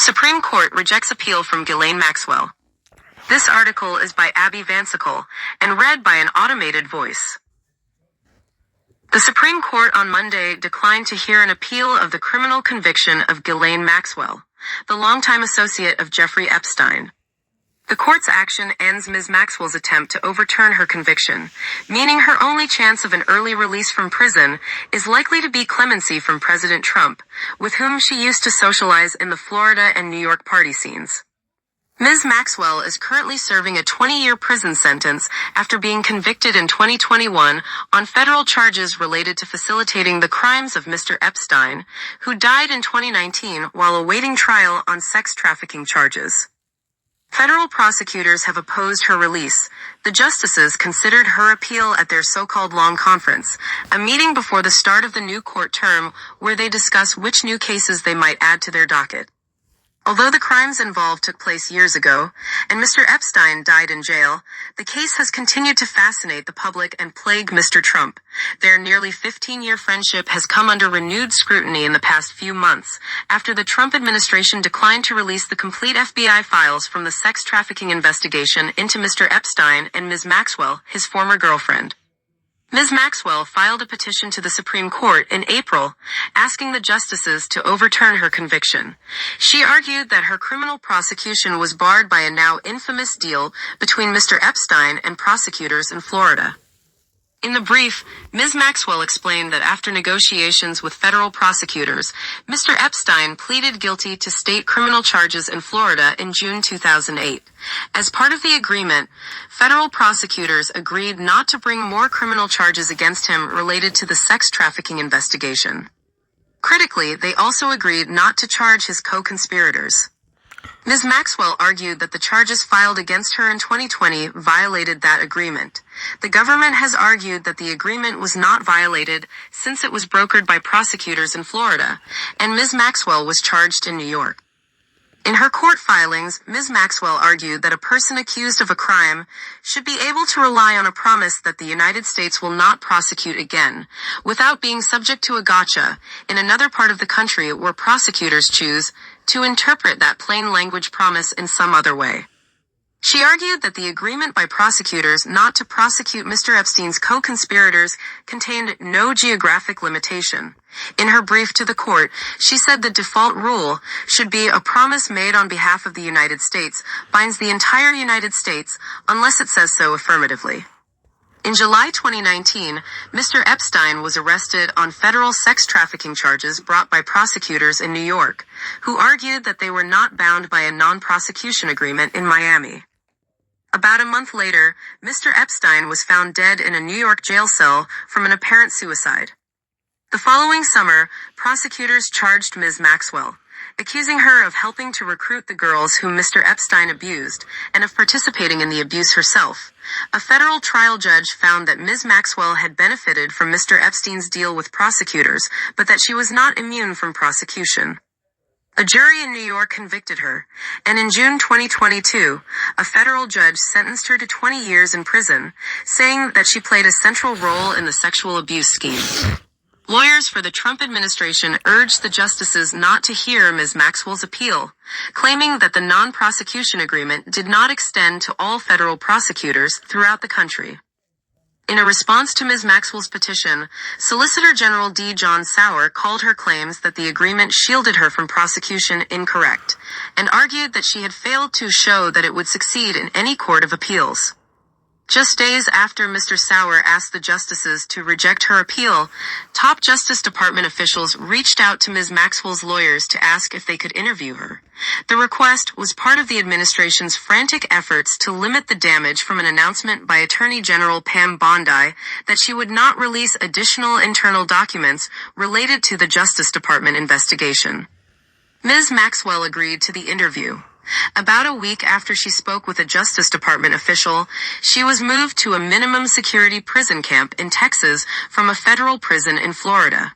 Supreme Court rejects appeal from Ghislaine Maxwell. This article is by Abby Vansicle and read by an automated voice. The Supreme Court on Monday declined to hear an appeal of the criminal conviction of Ghislaine Maxwell, the longtime associate of Jeffrey Epstein. The court's action ends Ms. Maxwell's attempt to overturn her conviction, meaning her only chance of an early release from prison is likely to be clemency from President Trump, with whom she used to socialize in the Florida and New York party scenes. Ms. Maxwell is currently serving a 20-year prison sentence after being convicted in 2021 on federal charges related to facilitating the crimes of Mr. Epstein, who died in 2019 while awaiting trial on sex trafficking charges. Federal prosecutors have opposed her release. The justices considered her appeal at their so-called long conference, a meeting before the start of the new court term where they discuss which new cases they might add to their docket. Although the crimes involved took place years ago, and Mr. Epstein died in jail, the case has continued to fascinate the public and plague Mr. Trump. Their nearly 15-year friendship has come under renewed scrutiny in the past few months, after the Trump administration declined to release the complete FBI files from the sex trafficking investigation into Mr. Epstein and Ms. Maxwell, his former girlfriend. Ms. Maxwell filed a petition to the Supreme Court in April, asking the justices to overturn her conviction. She argued that her criminal prosecution was barred by a now infamous deal between Mr. Epstein and prosecutors in Florida. In the brief, Ms. Maxwell explained that after negotiations with federal prosecutors, Mr. Epstein pleaded guilty to state criminal charges in Florida in June 2008. As part of the agreement, federal prosecutors agreed not to bring more criminal charges against him related to the sex trafficking investigation. Critically, they also agreed not to charge his co-conspirators. Ms. Maxwell argued that the charges filed against her in 2020 violated that agreement. The government has argued that the agreement was not violated since it was brokered by prosecutors in Florida, and Ms. Maxwell was charged in New York. In her court filings, Ms. Maxwell argued that a person accused of a crime should be able to rely on a promise that the United States will not prosecute again, without being subject to a gotcha in another part of the country where prosecutors choose to interpret that plain language promise in some other way. She argued that the agreement by prosecutors not to prosecute Mr. Epstein's co-conspirators contained no geographic limitation. In her brief to the court, she said the default rule should be a promise made on behalf of the United States binds the entire United States unless it says so affirmatively. In July 2019, Mr. Epstein was arrested on federal sex trafficking charges brought by prosecutors in New York, who argued that they were not bound by a non-prosecution agreement in Miami. About a month later, Mr. Epstein was found dead in a New York jail cell from an apparent suicide. The following summer, prosecutors charged Ms. Maxwell, accusing her of helping to recruit the girls whom Mr. Epstein abused and of participating in the abuse herself. A federal trial judge found that Ms. Maxwell had benefited from Mr. Epstein's deal with prosecutors, but that she was not immune from prosecution. A jury in New York convicted her, and in June 2022, a federal judge sentenced her to 20 years in prison, saying that she played a central role in the sexual abuse scheme. Lawyers for the Trump administration urged the justices not to hear Ms. Maxwell's appeal, claiming that the non-prosecution agreement did not extend to all federal prosecutors throughout the country. In a response to Ms. Maxwell's petition, Solicitor General D. John Sauer called her claims that the agreement shielded her from prosecution incorrect, and argued that she had failed to show that it would succeed in any court of appeals. Just days after Mr. Sauer asked the justices to reject her appeal, top Justice Department officials reached out to Ms. Maxwell's lawyers to ask if they could interview her. The request was part of the administration's frantic efforts to limit the damage from an announcement by Attorney General Pam Bondi that she would not release additional internal documents related to the Justice Department investigation. Ms. Maxwell agreed to the interview. About a week after she spoke with a Justice Department official, she was moved to a minimum security prison camp in Texas from a federal prison in Florida.